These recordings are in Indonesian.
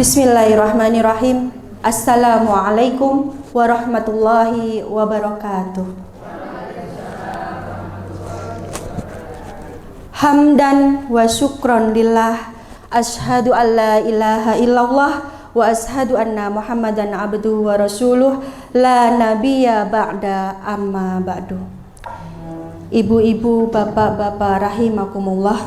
Bismillahirrahmanirrahim. Assalamualaikum warahmatullahi wabarakatuh. Hamdan wa syukron lillah. Ashhadu an la ilaha illallah wa ashhadu anna Muhammadan abduhu wa rasuluh. La nabiyya ba'da amma ba'du. Ibu-ibu, bapak-bapak rahimakumullah.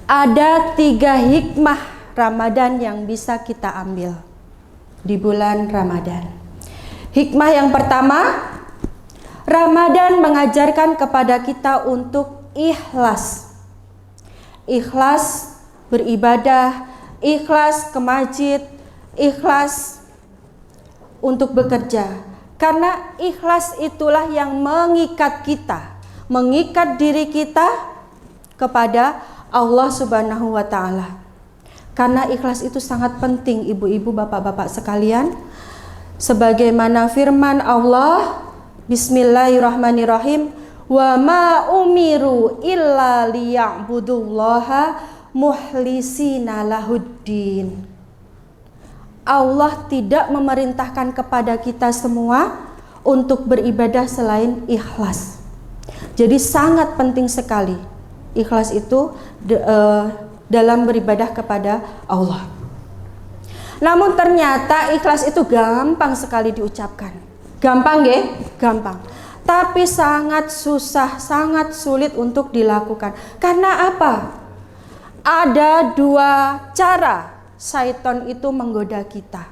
Ada 3 hikmah Ramadan yang bisa kita ambil di bulan Ramadan. Hikmah yang pertama, Ramadan mengajarkan kepada kita untuk ikhlas. Ikhlas beribadah, ikhlas ke masjid, ikhlas untuk bekerja. Karena ikhlas itulah yang mengikat kita, mengikat diri kita kepada Allah Subhanahu wa Ta'ala. Karena ikhlas itu sangat penting, ibu-ibu, bapak-bapak sekalian. Sebagaimana firman Allah, Bismillahirrahmanirrahim, wa ma umiru illa liya'budullaha muhlisina lahuddin. Allah tidak memerintahkan kepada kita semua untuk beribadah selain ikhlas. Jadi sangat penting sekali ikhlas itu dalam beribadah kepada Allah. Namun ternyata ikhlas itu gampang sekali diucapkan. Gampang ya? Gampang. Tapi sangat susah, sangat sulit untuk dilakukan. Karena apa? Ada 2 cara syaitan itu menggoda kita.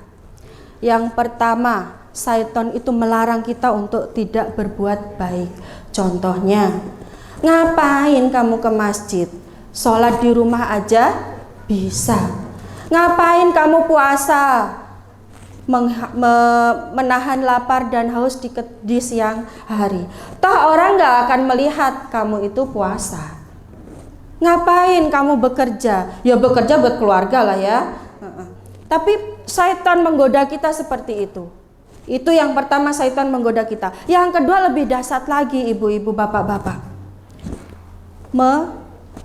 Yang pertama, syaitan itu melarang kita untuk tidak berbuat baik. Contohnya, ngapain kamu ke masjid? Sholat di rumah aja bisa. Ngapain kamu puasa? Menahan lapar dan haus di siang hari. Toh orang gak akan melihat kamu itu puasa. Ngapain kamu bekerja? Ya bekerja buat keluarga lah ya. Tapi syaitan menggoda kita seperti itu. Itu yang pertama, syaitan menggoda kita. Yang kedua lebih dahsyat lagi, ibu-ibu, bapak-bapak.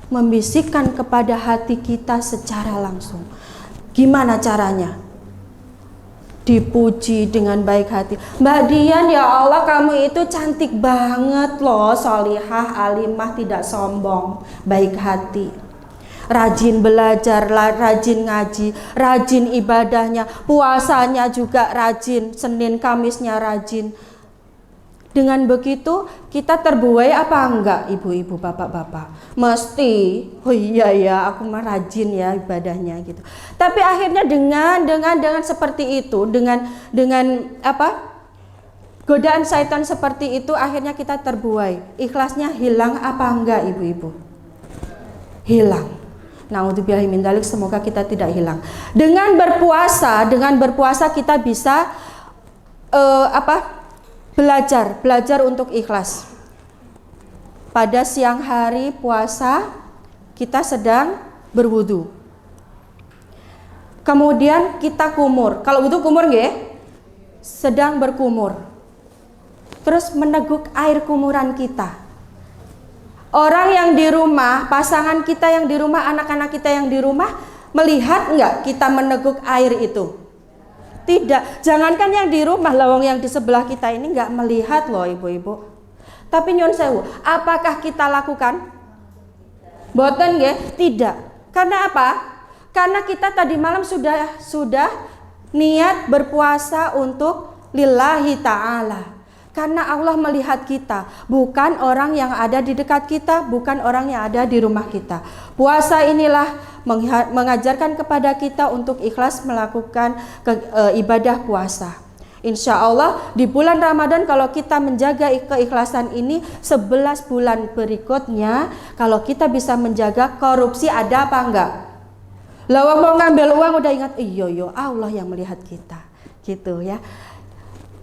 Membisikkan kepada hati kita secara langsung. Gimana caranya? Dipuji dengan baik hati. Mbak Dian, ya Allah kamu itu cantik banget loh, solihah, alimah, tidak sombong, baik hati, rajin belajar, rajin ngaji, rajin ibadahnya, puasanya juga rajin, Senin Kamisnya rajin. Dengan begitu kita terbuai apa enggak, ibu-ibu, bapak-bapak? Mesti, oh iya ya, aku mah rajin ya ibadahnya gitu. Tapi akhirnya dengan seperti itu, dengan godaan syaitan seperti itu, akhirnya kita terbuai. Ikhlasnya hilang apa enggak, ibu-ibu? Hilang. Naudzubillahi min dzalik, semoga kita tidak hilang. Dengan berpuasa kita bisa belajar untuk ikhlas. Pada siang hari puasa kita sedang berwudu. Kemudian kita kumur. Kalau wudu kumur nggih? Sedang berkumur. Terus meneguk air kumuran kita. Orang yang di rumah, pasangan kita yang di rumah, anak-anak kita yang di rumah melihat enggak kita meneguk air itu? Tidak, jangankan yang di rumah, lawang yang di sebelah kita ini nggak melihat loh, ibu-ibu. Tapi nyun sewu, apakah kita lakukan? Boten nggih? Tidak. Karena apa? Karena kita tadi malam sudah niat berpuasa untuk lillahi ta'ala. Karena Allah melihat kita, bukan orang yang ada di dekat kita, bukan orang yang ada di rumah kita. Puasa inilah mengajarkan kepada kita untuk ikhlas melakukan ibadah puasa. Insya Allah di bulan Ramadan kalau kita menjaga keikhlasan ini, 11 bulan berikutnya kalau kita bisa menjaga, korupsi ada apa enggak? Lawang mau ngambil uang udah ingat, iya Allah yang melihat kita, gitu ya.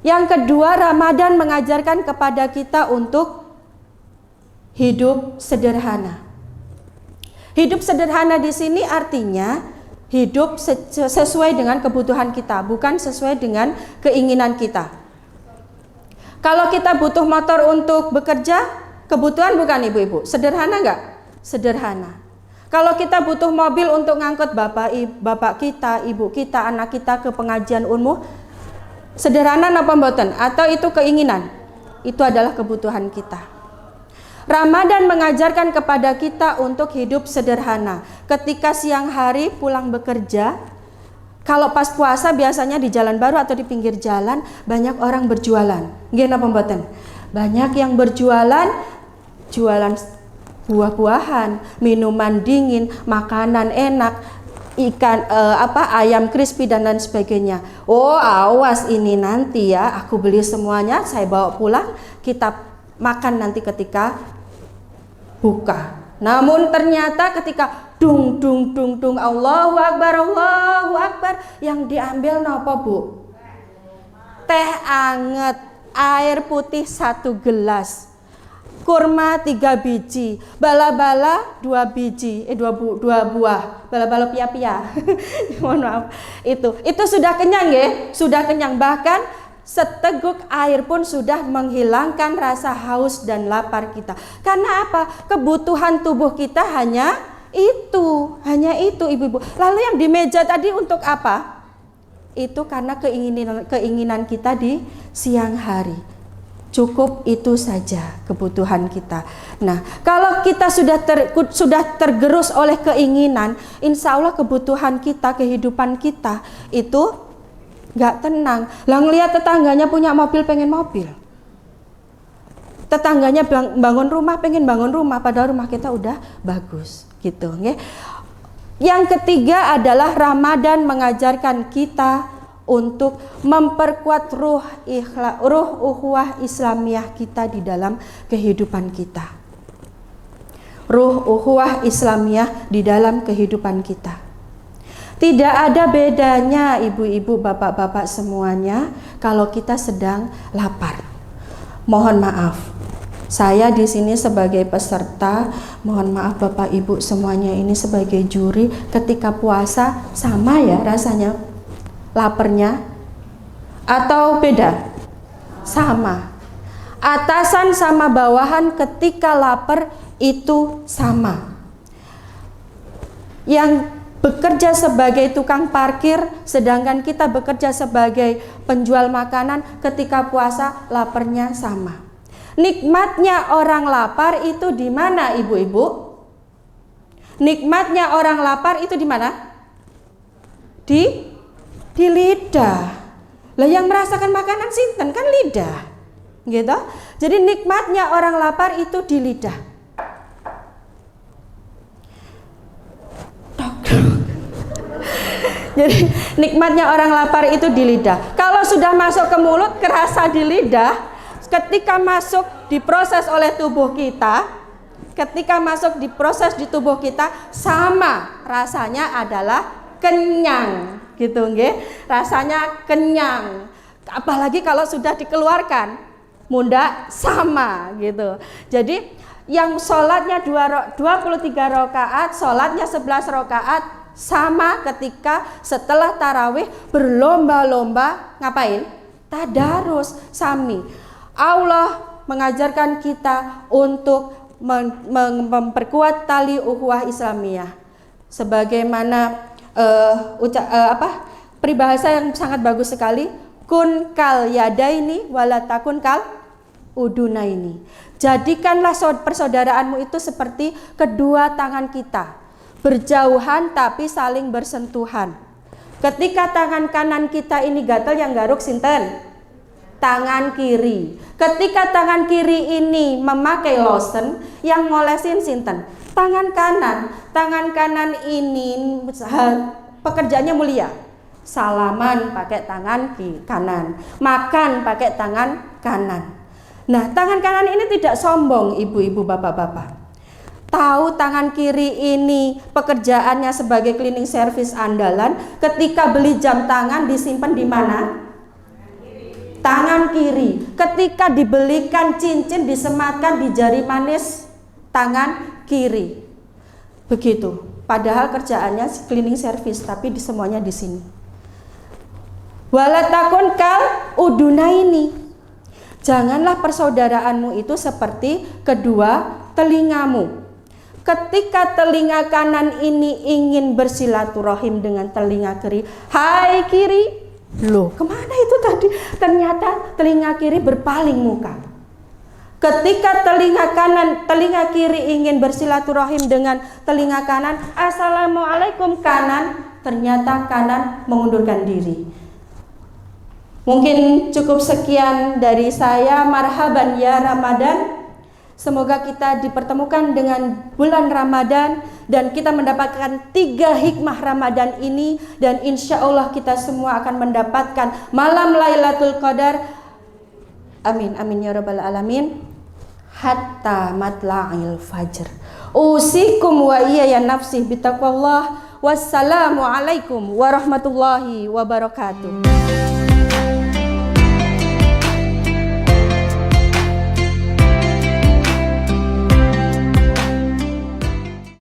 Yang kedua, Ramadan mengajarkan kepada kita untuk hidup sederhana. Hidup sederhana di sini artinya hidup sesuai dengan kebutuhan kita, bukan sesuai dengan keinginan kita. Kalau kita butuh motor untuk bekerja, kebutuhan bukan, ibu-ibu? Sederhana enggak? Sederhana. Kalau kita butuh mobil untuk ngangkut bapak kita, ibu kita, anak kita ke pengajian umum, sederhana apa mboten? Atau itu keinginan? Itu adalah kebutuhan kita. Ramadan mengajarkan kepada kita untuk hidup sederhana. Ketika siang hari pulang bekerja, kalau pas puasa biasanya di jalan baru atau di pinggir jalan banyak orang berjualan. Nggih napa mboten? Banyak yang berjualan, jualan buah-buahan, minuman dingin, makanan enak, ikan ayam crispy dan lain sebagainya. Oh, awas ini nanti ya, aku beli semuanya, saya bawa pulang, kita makan nanti ketika buka. Namun ternyata ketika dung dung dung dung Allahu Akbar, yang diambil napa Bu? Teh anget, air putih 1 gelas, kurma 3 biji, bala-bala 2 biji, 2 buah, bala-bala pia-pia. Mohon maaf. Itu sudah kenyang ya, sudah kenyang. Bahkan seteguk air pun sudah menghilangkan rasa haus dan lapar kita. Karena apa? Kebutuhan tubuh kita hanya itu ibu-ibu. Lalu yang di meja tadi untuk apa? Itu karena keinginan kita di siang hari. Cukup itu saja kebutuhan kita. Nah, kalau kita sudah tergerus oleh keinginan, insya Allah kebutuhan kita, kehidupan kita itu nggak tenang. Lah ngelihat tetangganya punya mobil, pengen mobil. Tetangganya bangun rumah, pengen bangun rumah, padahal rumah kita udah bagus, gitu. Nggih. Yang ketiga adalah Ramadan mengajarkan kita untuk memperkuat ruh ukhuwah Islamiyah kita di dalam kehidupan kita. Ruh ukhuwah Islamiyah di dalam kehidupan kita. Tidak ada bedanya ibu-ibu, bapak-bapak semuanya kalau kita sedang lapar. Mohon maaf, saya di sini sebagai peserta, mohon maaf Bapak Ibu semuanya ini sebagai juri, ketika puasa sama ya rasanya laparnya atau beda? Sama. Atasan sama bawahan ketika lapar itu sama. Yang bekerja sebagai tukang parkir, sedangkan kita bekerja sebagai penjual makanan, ketika puasa laparnya sama. Nikmatnya orang lapar itu di mana ibu-ibu? Nikmatnya orang lapar itu di mana? Di lidah. Lah yang merasakan makanan sinten kan lidah. Gitu. Jadi nikmatnya orang lapar itu di lidah. Jadi nikmatnya orang lapar itu di lidah. Kalau sudah masuk ke mulut, kerasa di lidah. Ketika masuk diproses oleh tubuh kita, ketika masuk diproses di tubuh kita, sama rasanya adalah kenyang, gitu nggih. Rasanya kenyang. Apalagi kalau sudah dikeluarkan, munda sama gitu. Jadi yang sholatnya 23 rakaat, sholatnya 11 rakaat, sama ketika setelah tarawih berlomba-lomba ngapain? Tadarus, sami. Allah mengajarkan kita untuk memperkuat tali ukhuwah Islamiyah. Sebagaimana peribahasa yang sangat bagus sekali, kun kal yadaini wala takun kal udunaini. Jadikanlah persaudaraanmu itu seperti kedua tangan kita, berjauhan tapi saling bersentuhan. Ketika tangan kanan kita ini gatal, yang garuk sinten? Tangan kiri. Ketika tangan kiri ini memakai lotion, yang ngolesin sinten? Tangan kanan. Tangan kanan ini pekerjaannya mulia. Salaman pakai tangan kanan, makan pakai tangan kanan. Nah, tangan kanan ini tidak sombong ibu-ibu, bapak-bapak. Tahu tangan kiri ini pekerjaannya sebagai cleaning service andalan. Ketika beli jam tangan disimpan di mana? Tangan kiri. Ketika dibelikan cincin disematkan di jari manis tangan kiri. Begitu. Padahal kerjaannya cleaning service, tapi semuanya di sini. Walatakun kal udunaini. Janganlah persaudaraanmu itu seperti kedua telingamu. Ketika telinga kanan ini ingin bersilaturahim dengan telinga kiri, hai kiri, loh kemana itu tadi? Ternyata telinga kiri berpaling muka. Ketika telinga kiri ingin bersilaturahim dengan telinga kanan, assalamualaikum kanan, ternyata kanan mengundurkan diri. Mungkin cukup sekian dari saya. Marhaban ya Ramadan. Semoga kita dipertemukan dengan bulan Ramadan dan kita mendapatkan 3 hikmah Ramadan ini, dan insya Allah kita semua akan mendapatkan malam Lailatul Qadar. Amin amin ya rabbal alamin. Hatta matla'il fajr. Usikum wa iya ya nafsi bitaqwallah. Wassalamualaikum warahmatullahi wabarakatuh.